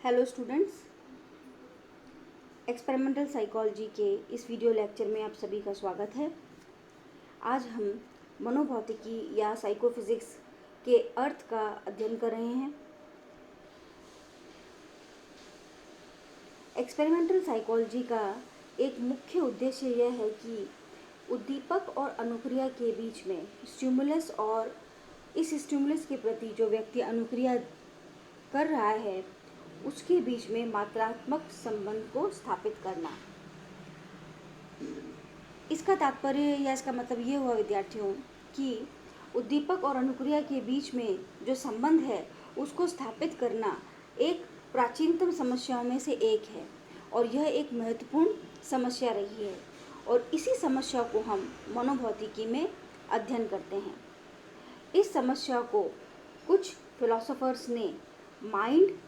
Hello students, experimental psychology के इस video lecture में आप सभी का स्वागत है। आज हम मनोभौतिकी या साइकोफिजिक्स के अर्थ का अध्ययन कर रहे हैं। एक्सपेरिमेंटल साइकोलॉजी का एक मुख्य उद्देश्य यह है कि उद्दीपक और अनुक्रिया के बीच में स्टिमुलस और इस स्टिमुलस के प्रति जो व्यक्ति अनुक्रिया कर रहा है उसके बीच में मात्रात्मक संबंध को स्थापित करना। इसका तात्पर्य या इसका मतलब ये हुआ विद्यार्थियों कि उद्दीपक और अनुक्रिया के बीच में जो संबंध है उसको स्थापित करना एक प्राचीनतम समस्याओं में से एक है और यह एक महत्वपूर्ण समस्या रही है और इसी समस्या को हम मनोभौतिकी में अध्ययन करते हैं। इस समस्या को कुछ फिलोसोफर्स ने माइंड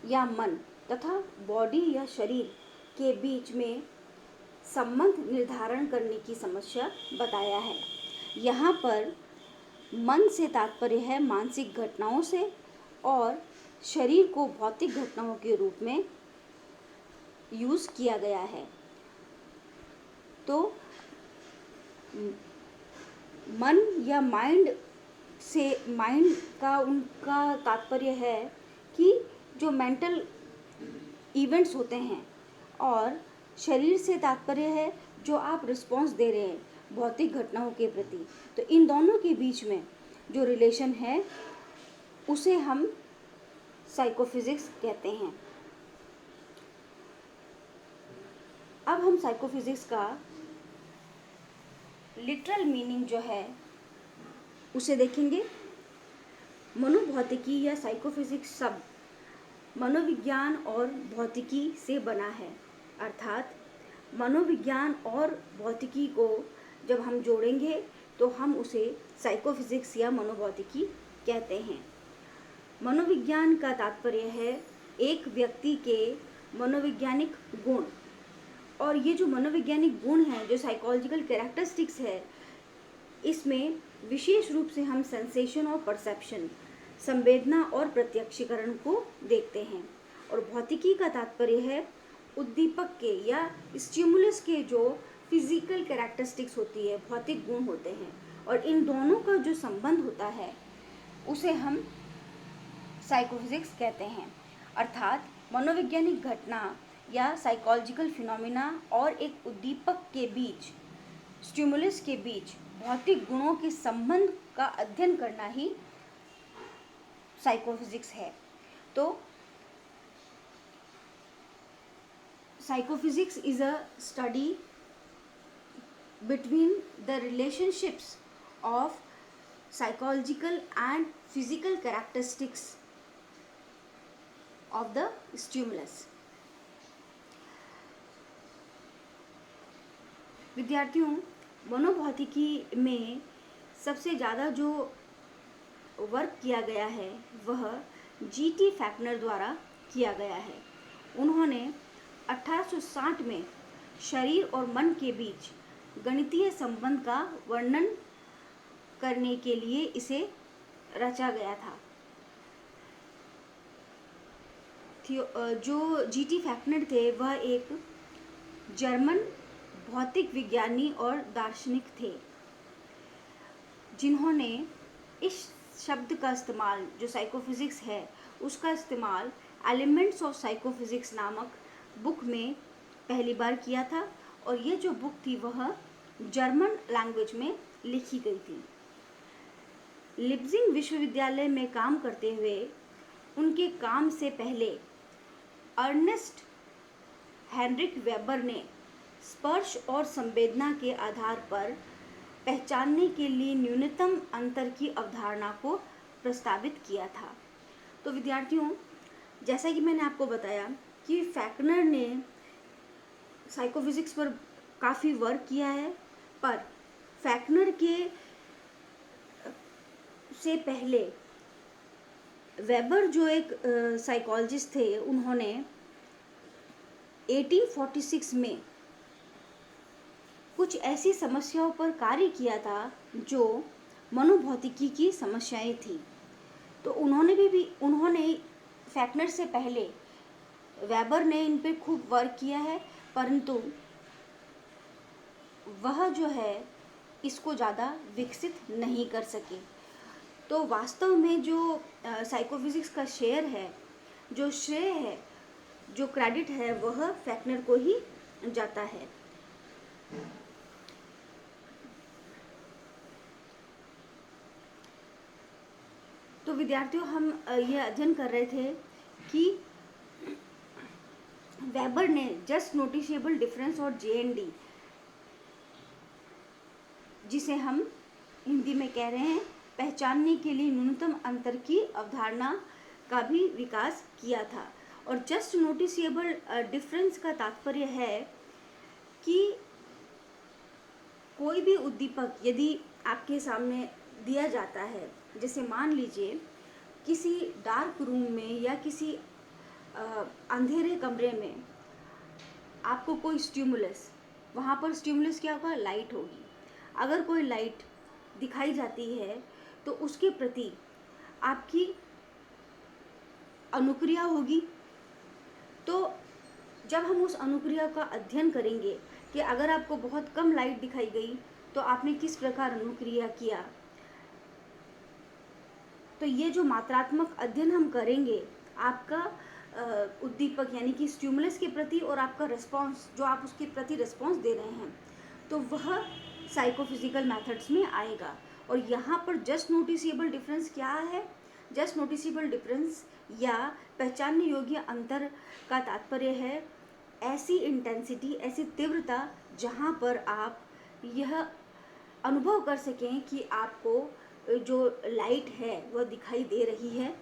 या मन तथा बॉडी या शरीर के बीच में संबंध निर्धारण करने की समस्या बताया है। यहाँ पर मन से तात्पर्य है मानसिक घटनाओं से और शरीर को भौतिक घटनाओं के रूप में यूज़ किया गया है। तो मन या माइंड से माइंड का उनका तात्पर्य है कि जो मेंटल इवेंट्स होते हैं और शरीर से तात्पर्य है जो आप रिस्पॉन्स दे रहे हैं भौतिक घटनाओं के प्रति। तो इन दोनों के बीच में जो रिलेशन है उसे हम साइकोफिजिक्स कहते हैं। अब हम साइकोफिजिक्स का लिटरल मीनिंग जो है उसे देखेंगे। मनोभौतिकी या साइकोफिजिक्स शब्द मनोविज्ञान और भौतिकी से बना है, अर्थात मनोविज्ञान और भौतिकी को जब हम जोड़ेंगे तो हम उसे साइकोफिजिक्स या मनोभौतिकी कहते हैं। मनोविज्ञान का तात्पर्य है एक व्यक्ति के मनोवैज्ञानिक गुण, और ये जो मनोवैज्ञानिक गुण हैं, जो साइकोलॉजिकल कैरेक्टरिस्टिक्स है, इसमें विशेष रूप से हम सेंसेशन और परसेप्शन, संवेदना और प्रत्यक्षीकरण को देखते हैं। और भौतिकी का तात्पर्य है उद्दीपक के या स्टिमुलस के जो फिजिकल कैरेक्टरिस्टिक्स होती है, भौतिक गुण होते हैं, और इन दोनों का जो संबंध होता है उसे हम साइकोफिजिक्स कहते हैं। अर्थात मनोवैज्ञानिक घटना या साइकोलॉजिकल फिनोमिना और एक उद्दीपक के बीच, स्टिमुलस के बीच भौतिक गुणों के संबंध का अध्ययन करना ही साइकोफिजिक्स है। तो psychophysics is a study between the relationships of psychological and physical characteristics of the stimulus. विद्यार्थियों, मनोभौतिकी में सबसे ज़्यादा जो वर्क किया गया है वह G.T. फैक्नर द्वारा किया गया है। उन्होंने 1860 में शरीर और मन के बीच गणितीय संबंध का वर्णन करने के लिए इसे रचा गया था। जो G.T. फैक्नर थे वह एक जर्मन भौतिक विज्ञानी और दार्शनिक थे जिन्होंने इस शब्द का इस्तेमाल, जो साइकोफिजिक्स है उसका इस्तेमाल एलिमेंट्स ऑफ साइकोफिजिक्स नामक बुक में पहली बार किया था, और ये जो बुक थी वह जर्मन लैंग्वेज में लिखी गई थी। लिप्जिंग विश्वविद्यालय में काम करते हुए उनके काम से पहले अर्नेस्ट हेनरिक वेबर ने स्पर्श और संवेदना के आधार पर पहचानने के लिए न्यूनतम अंतर की अवधारणा को प्रस्तावित किया था। तो विद्यार्थियों, जैसा कि मैंने आपको बताया कि फैक्नर ने साइकोफिजिक्स पर काफ़ी वर्क किया है, पर फैक्नर के से पहले वेबर जो एक साइकोलॉजिस्ट थे, उन्होंने 1846 में कुछ ऐसी समस्याओं पर कार्य किया था जो मनोभौतिकी की समस्याएं थी। तो उन्होंने फैक्नर से पहले वेबर ने इन पे खूब वर्क किया है, परंतु वह जो है इसको ज़्यादा विकसित नहीं कर सके। तो वास्तव में जो साइकोफिजिक्स का शेयर है, जो श्रेय है, जो क्रेडिट है, वह फैक्नर को ही जाता है। तो विद्यार्थियों, हम यह अध्ययन कर रहे थे कि वेबर ने जस्ट नोटिसेबल डिफरेंस और JND, जिसे हम हिंदी में कह रहे हैं पहचानने के लिए न्यूनतम अंतर की अवधारणा का भी विकास किया था। और जस्ट नोटिसेबल डिफरेंस का तात्पर्य है कि कोई भी उद्दीपक यदि आपके सामने दिया जाता है, जैसे मान लीजिए किसी डार्क रूम में या किसी अंधेरे कमरे में आपको कोई स्टिमुलस, वहाँ पर स्टिमुलस क्या होगा, लाइट होगी। अगर कोई लाइट दिखाई जाती है तो उसके प्रति आपकी अनुक्रिया होगी। तो जब हम उस अनुक्रिया का अध्ययन करेंगे कि अगर आपको बहुत कम लाइट दिखाई गई तो आपने किस प्रकार अनुक्रिया किया, तो ये जो मात्रात्मक अध्ययन हम करेंगे आपका उद्दीपक यानी कि स्टिमुलस के प्रति और आपका रिस्पॉन्स, जो आप उसके प्रति रिस्पॉन्स दे रहे हैं, तो वह साइकोफिजिकल मेथड्स में आएगा। और यहाँ पर जस्ट नोटिसेबल डिफरेंस क्या है? जस्ट नोटिसेबल डिफरेंस या पहचानने योग्य अंतर का तात्पर्य है ऐसी इंटेंसिटी, ऐसी तीव्रता जहाँ पर आप यह अनुभव कर सकें कि आपको जो लाइट है वह दिखाई दे रही है,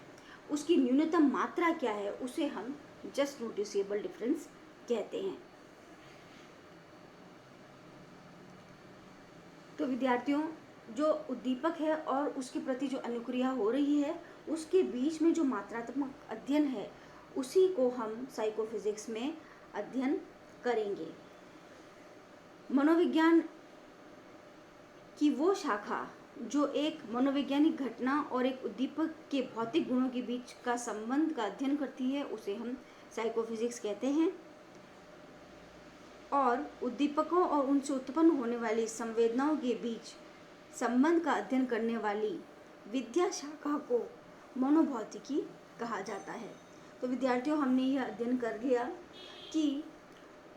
उसकी न्यूनतम मात्रा क्या है, उसे हम जस्ट नोटिसेबल डिफरेंस कहते हैं। तो विद्यार्थियों, जो उद्दीपक है और उसके प्रति जो अनुक्रिया हो रही है, उसके बीच में जो मात्रात्मक अध्ययन है, उसी को हम साइकोफिजिक्स में अध्ययन करेंगे। मनोविज्ञान की वो शाखा जो एक मनोवैज्ञानिक घटना और एक उद्दीपक के भौतिक गुणों के बीच का संबंध का अध्ययन करती है, उसे हम साइकोफिजिक्स कहते हैं। और उद्दीपकों और उनसे उत्पन्न होने वाली संवेदनाओं के बीच संबंध का अध्ययन करने वाली विद्या शाखा को मनोभौतिकी कहा जाता है। तो विद्यार्थियों, हमने यह अध्ययन कर लिया कि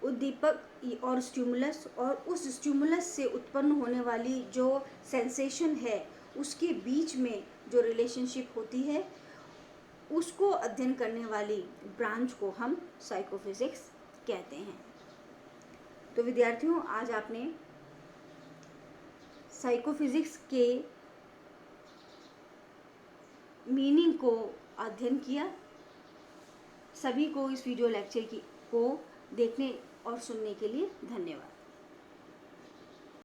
उद्दीपक और स्टिमुलस और उस स्टिमुलस से उत्पन्न होने वाली जो सेंसेशन है, उसके बीच में जो रिलेशनशिप होती है, उसको अध्ययन करने वाली ब्रांच को हम साइकोफिजिक्स कहते हैं। तो विद्यार्थियों, आज आपने साइकोफिजिक्स के मीनिंग को अध्ययन किया। सभी को इस वीडियो लेक्चर को देखने और सुनने के लिए धन्यवाद।